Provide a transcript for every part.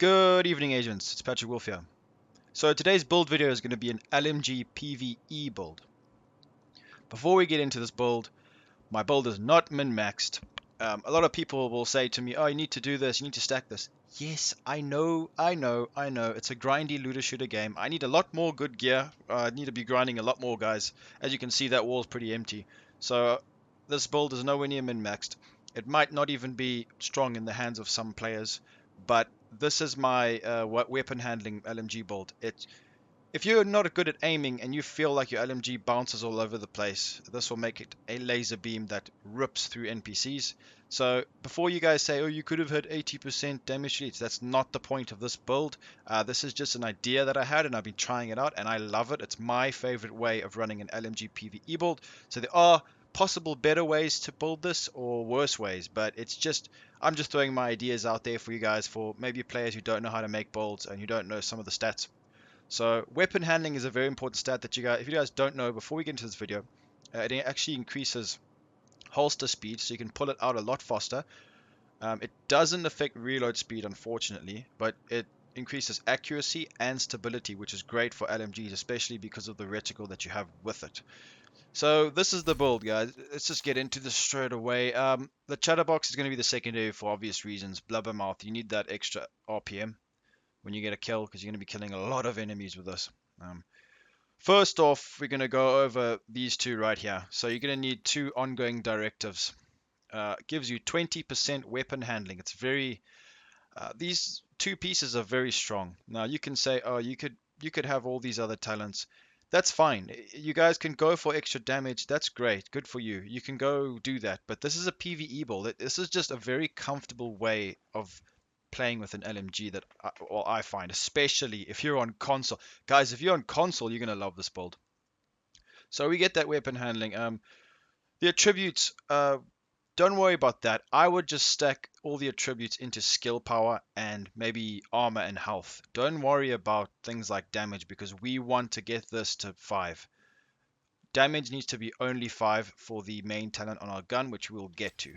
Good evening, agents. It's Patrick Wolf here. So today's build video is going to be an LMG PVE build. Before we get into this build, my build is not min-maxed. A lot of people will say to me, oh, you need to do this, you need to stack this. Yes, I know. It's a grindy looter shooter game. I need a lot more good gear. I need to be grinding a lot more, guys. As you can see, that wall is pretty empty. So this build is nowhere near min-maxed. It might not even be strong in the hands of some players, but this is my weapon handling LMG build. If you're not good at aiming and you feel like your LMG bounces all over the place, this will make it a laser beam that rips through NPCs. So before you guys say, oh, you could have hit 80% damage release, that's not the point of this build. This is just an idea that I had and I've been trying it out and I love it. It's my favorite way of running an LMG PvE build. So there are possible better ways to build this or worse ways, but I'm just throwing my ideas out there for you guys, for maybe players who don't know how to make builds and who don't know some of the stats. So weapon handling is a very important stat that if you guys don't know, before we get into this video, it actually increases holster speed, so you can pull it out a lot faster. It doesn't affect reload speed, unfortunately, but it increases accuracy and stability, which is great for LMGs, especially because of the reticle that you have with it. So this is the build, guys. Let's just get into this straight away. The chatterbox is going to be the secondary for obvious reasons. Blubbermouth, you need that extra RPM when you get a kill, because you're going to be killing a lot of enemies with this. First off, we're going to go over these two right here. So you're going to need two ongoing directives. Gives you 20% weapon handling. It's very these two pieces are very strong. Now you can say, oh, you could have all these other talents. That's fine. You guys can go for extra damage. That's great. Good for you. You can go do that. But this is a PvE build. This is just a very comfortable way of playing with an LMG that I find, especially if you're on console. Guys, if you're on console, you're going to love this build. So we get that weapon handling. The attributes, don't worry about that. I would just stack all the attributes into skill power and maybe armor and health. Don't worry about things like damage, because we want to get this to 5. Damage needs to be only 5 for the main talent on our gun, which we'll get to.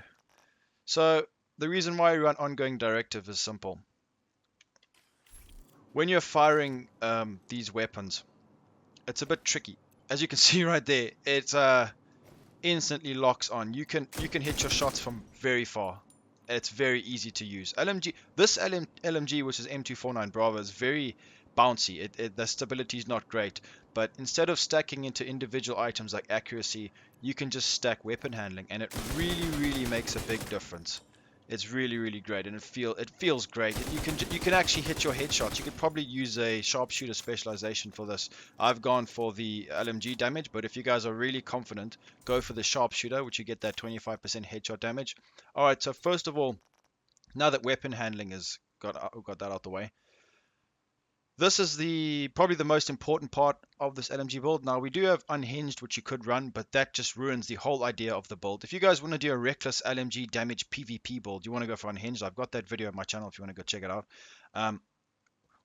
So the reason why we run ongoing directive is simple. When you're firing these weapons, it's a bit tricky. As you can see right there, it instantly locks on. You can hit your shots from very far. It's very easy to use. This LMG, which is M249 Bravo, is very bouncy. The stability is not great, but instead of stacking into individual items like accuracy, you can just stack weapon handling, and it really makes a big difference. It's really great, and it feels great. You can actually hit your headshots. You could probably use a sharpshooter specialization for this. I've gone for the LMG damage, but if you guys are really confident, go for the sharpshooter, which you get that 25% headshot damage. All right, so first of all, now that weapon handling has got that out the way, this is probably the most important part of this LMG build. Now, we do have Unhinged, which you could run, but that just ruins the whole idea of the build. If you guys want to do a reckless LMG damage PvP build, you want to go for Unhinged, I've got that video on my channel if you want to go check it out.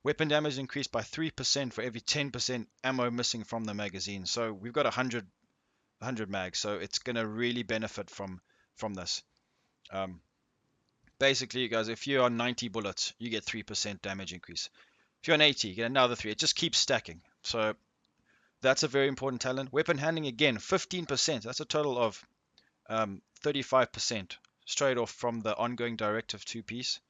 Weapon damage increased by 3% for every 10% ammo missing from the magazine. So we've got 100 mags, so it's going to really benefit from this. Basically, you guys, if you're on 90 bullets, you get 3% damage increase. If you're on 80, you get another 3. It just keeps stacking. So that's a very important talent. Weapon handling, again, 15%. That's a total of 35% straight off from the ongoing directive 2-piece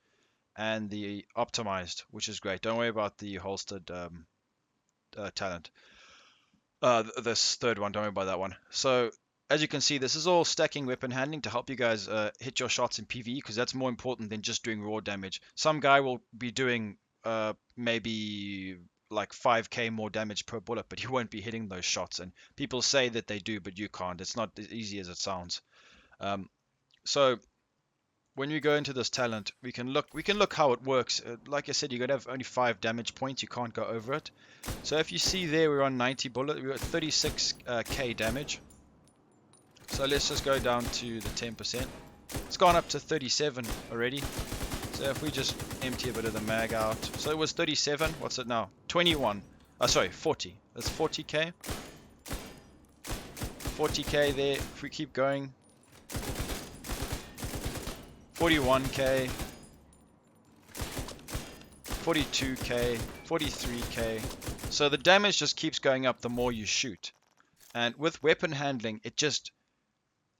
and the optimized, which is great. Don't worry about the holstered talent. This third one, don't worry about that one. So as you can see, this is all stacking weapon handling to help you guys hit your shots in PvE, because that's more important than just doing raw damage. Some guy will be doing maybe like 5k more damage per bullet, but you won't be hitting those shots, and people say that they do, but you can't. It's not as easy as it sounds. So when we go into this talent, we can look how it works. Like I said, you're gonna have only 5 damage points. You can't go over it. So if you see there, we're on 90 bullet. We're at 36k damage. So let's just go down to the 10%. It's gone up to 37 already. So if we just empty a bit of the mag out. So it was 37. What's it now? 21. Sorry, 40. That's 40k. 40k there. If we keep going. 41k. 42k, 43k. So the damage just keeps going up the more you shoot. And with weapon handling, it just,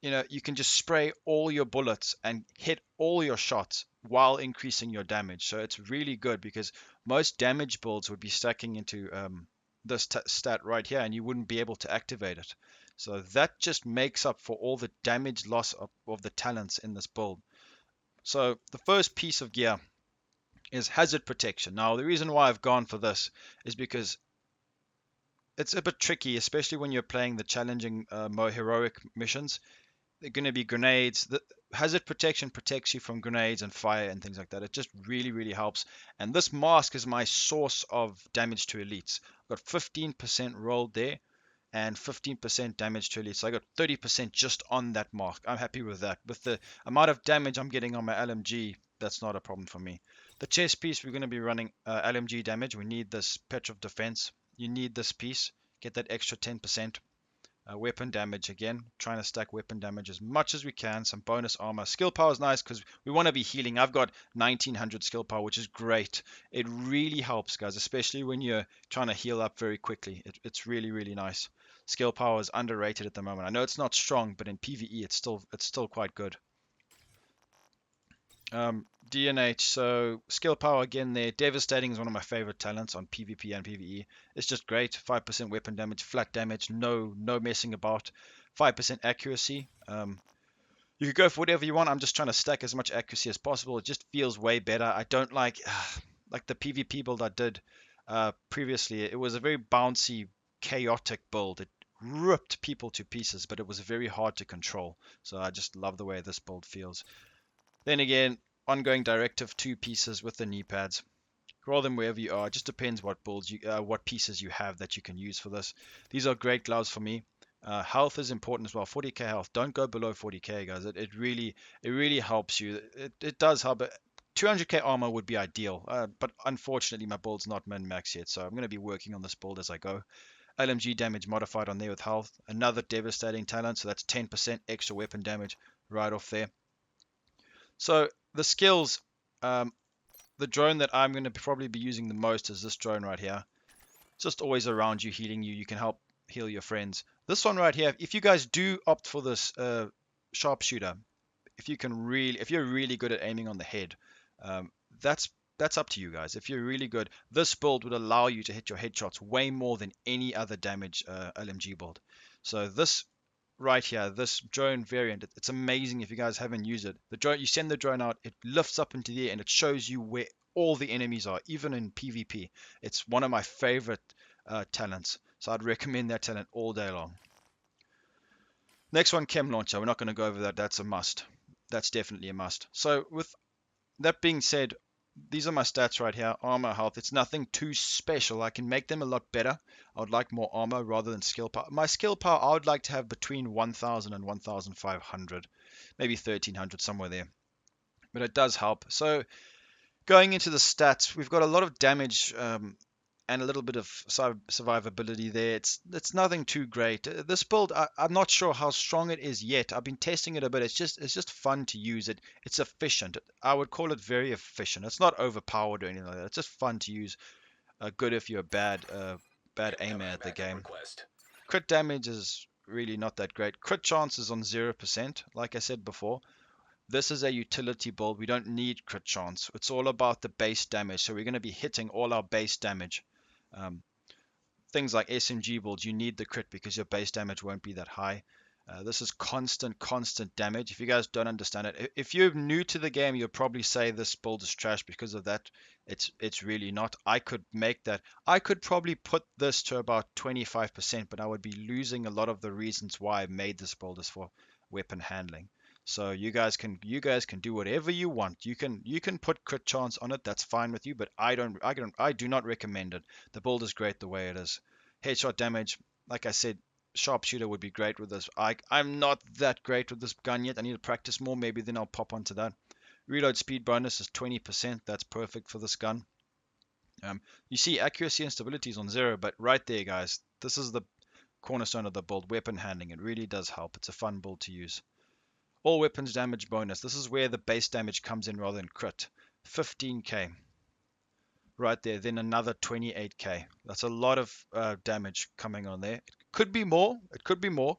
you can just spray all your bullets and hit all your shots while increasing your damage. So it's really good because most damage builds would be stacking into this stat right here, and you wouldn't be able to activate it. So that just makes up for all the damage loss of the talents in this build. So the first piece of gear is hazard protection. Now, the reason why I've gone for this is because it's a bit tricky, especially when you're playing the challenging, more heroic missions. They're going to be grenades. The hazard protection protects you from grenades and fire and things like that. It just really, really helps. And this mask is my source of damage to elites. I've got 15% rolled there and 15% damage to elites. So I got 30% just on that mask. I'm happy with that. With the amount of damage I'm getting on my LMG, that's not a problem for me. The chest piece, we're going to be running LMG damage. We need this patch of defense. You need this piece. Get that extra 10%. Weapon damage again, trying to stack weapon damage as much as we can. Some bonus armor. Skill power is nice because we want to be healing. I've got 1900 skill power, which is great. It really helps, guys, especially when you're trying to heal up very quickly. It's really, really nice. Skill power is underrated at the moment. I know it's not strong, but in PVE it's still quite good. DNH, so skill power again there. Devastating is one of my favorite talents on PvP and PvE. It's just great. 5% weapon damage, flat damage, no messing about. 5% accuracy. You could go for whatever you want. I'm just trying to stack as much accuracy as possible. It just feels way better. I don't like the PvP build I did previously. It was a very bouncy, chaotic build. It ripped people to pieces, but it was very hard to control. So I just love the way this build feels. Then again, ongoing directive 2 pieces with the knee pads. Roll them wherever you are. It just depends what what pieces you have that you can use for this. These are great gloves for me. Health is important as well. 40k health. Don't go below 40k, guys. It really helps you. It does help. 200k armor would be ideal, but unfortunately my build's not min-max yet, so I'm going to be working on this build as I go. LMG damage modified on there with health. Another devastating talent, so that's 10% extra weapon damage right off there. So the skills, the drone that I'm going to probably be using the most is this drone right here. Just always around you, healing you. You can help heal your friends. This one right here, if you guys do opt for this sharpshooter, if you're really good at aiming on the head, that's up to you guys. If you're really good, this build would allow you to hit your headshots way more than any other damage LMG build. So this right here, this drone variant, it's amazing. If you guys haven't used it, the drone, you send the drone out, it lifts up into the air and it shows you where all the enemies are, even in PvP. It's one of my favorite talents, so I'd recommend that talent all day long. Next one, chem launcher. We're not going to go over that. That's a must. That's definitely a must. So with that being said, these are my stats right here. Armor, health. It's nothing too special. I can make them a lot better. I would like more armor rather than skill power. My skill power, I would like to have between 1000 and 1500. Maybe 1300, somewhere there. But it does help. So going into the stats, we've got a lot of damage and a little bit of survivability there. It's nothing too great. This build, I'm not sure how strong it is yet. I've been testing it a bit. It's just fun to use it. It's efficient. I would call it very efficient. It's not overpowered or anything like that. It's just fun to use. Good if you're a bad aimer at the game. Crit damage is really not that great. Crit chance is on 0%, like I said before. This is a utility build. We don't need crit chance. It's all about the base damage. So we're going to be hitting all our base damage. Things like SMG builds, you need the crit because your base damage won't be that high. This is constant damage. If you guys don't understand it, if you're new to the game, you'll probably say this build is trash because of that. It's really not. I could make that. I could probably put this to about 25%, but I would be losing a lot of the reasons why I made this build is for weapon handling. So you guys can do whatever you want. You can put crit chance on it. That's fine with you, but I do not recommend it. The build is great the way it is. Headshot damage, like I said, sharpshooter would be great with this. I'm not that great with this gun yet. I need to practice more. Maybe then I'll pop onto that. Reload speed bonus is 20%. That's perfect for this gun. You see accuracy and stability is on 0, but right there, guys, this is the cornerstone of the build. Weapon handling, it really does help. It's a fun build to use. All weapons damage bonus. This is where the base damage comes in rather than crit. 15k. right there, then another 28k. That's a lot of damage coming on there. It could be more. It could be more.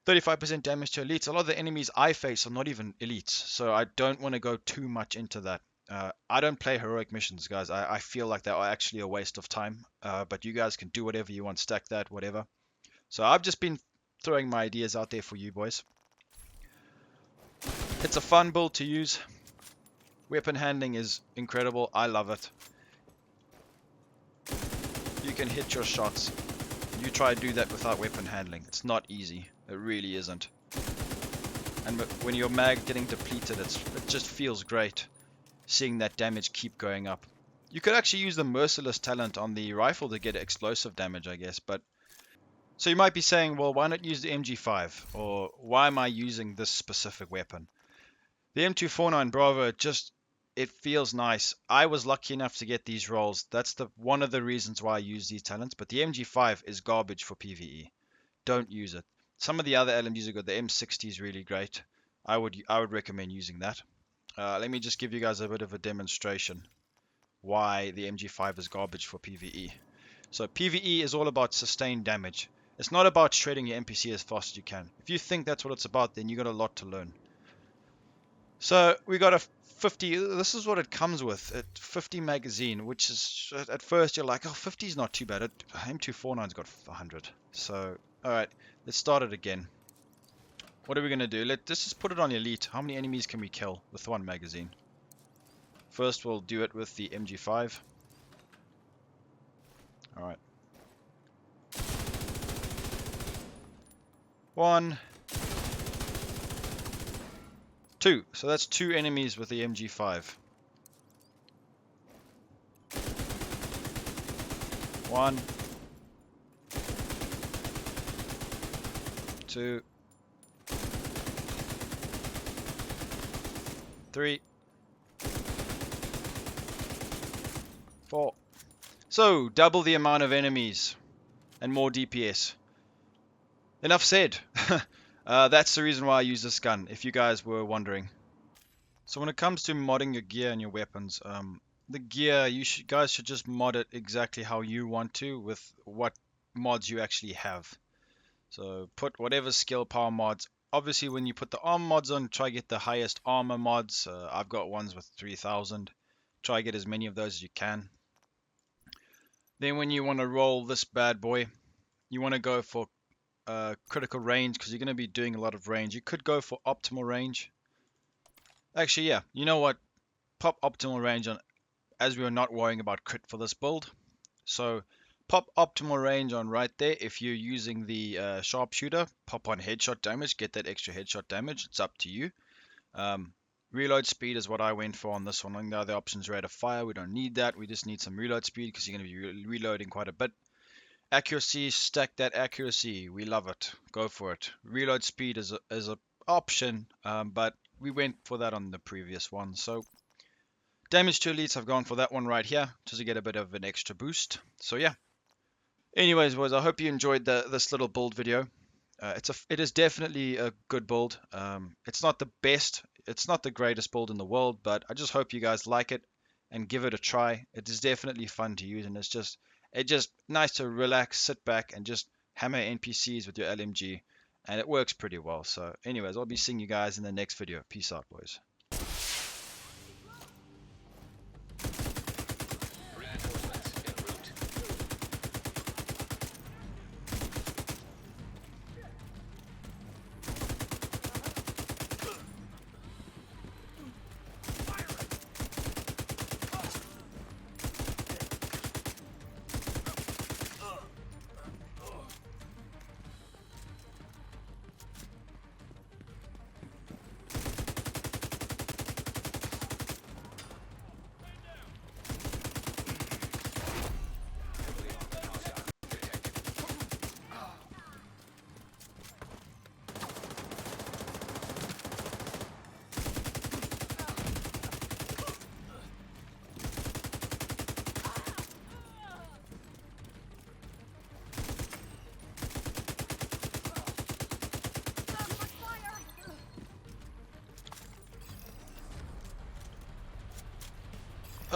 35% damage to elites. A lot of the enemies I face are not even elites, so I don't want to go too much into that. I don't play heroic missions, guys. I feel like they are actually a waste of time, but you guys can do whatever you want, stack that, whatever. So I've just been throwing my ideas out there for you boys. It's a fun build to use. Weapon handling is incredible. I love it. You can hit your shots. You try to do that without weapon handling. It's not easy. It really isn't. And when your mag getting depleted, it just feels great seeing that damage keep going up. You could actually use the merciless talent on the rifle to get explosive damage, I guess. But so you might be saying, well, why not use the MG5? Or why am I using this specific weapon? The M249 Bravo, it feels nice. I was lucky enough to get these rolls. That's one of the reasons why I use these talents. But the MG5 is garbage for PvE. Don't use it. Some of the other LMGs are good. The M60 is really great. I would recommend using that. Let me just give you guys a bit of a demonstration why the MG5 is garbage for PvE. So PvE is all about sustained damage. It's not about shredding your NPC as fast as you can. If you think that's what it's about, then you got a lot to learn. So we got a 50, this is what it comes with, a 50 magazine, which is, at first you're like, oh, 50 is not too bad. M249's got 100. So, alright, let's start it again. What are we going to do? Let's just put it on elite. How many enemies can we kill with one magazine? First, we'll do it with the MG5. Alright. 1, 2. So that's 2 enemies with the MG5. 1, 2, 3, 4. So, double the amount of enemies and more DPS. Enough said. That's the reason why I use this gun, if you guys were wondering. So when it comes to modding your gear and your weapons, the gear, guys should just mod it exactly how you want to with what mods you actually have. So put whatever skill power mods. Obviously when you put the armor mods on, try get the highest armor mods. I've got ones with 3000. Try get as many of those as you can. Then when you want to roll this bad boy, you want to go for critical range because you're going to be doing a lot of range. You could go for optimal range. Actually, yeah, you know what? Pop optimal range on, as we are not worrying about crit for this build. So pop optimal range on right there. If you're using the sharpshooter, pop on headshot damage, get that extra headshot damage. It's up to you. Reload speed is what I went for on this one. The other options, rate of fire, we don't need that. We just need some reload speed because you're going to be reloading quite a bit. Accuracy, stack that accuracy. We love it. Go for it. Reload speed is a option, but we went for that on the previous one. So damage to elites, I've gone for that one right here just to get a bit of an extra boost. So yeah. Anyways, boys, I hope you enjoyed this little build video. It is definitely a good build. It's not the best, it's not the greatest build in the world, but I just hope you guys like it and give it a try. It is definitely fun to use, and it's just nice to relax, sit back, and just hammer NPCs with your LMG, and it works pretty well. So anyways, I'll be seeing you guys in the next video. Peace out, boys.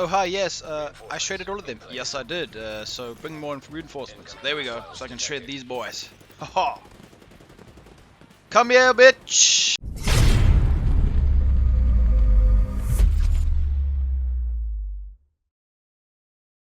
Oh, hi, yes, I shredded all of them. Yes, I did. So bring more reinforcements. There we go. So I can shred these boys. Haha. Come here, bitch.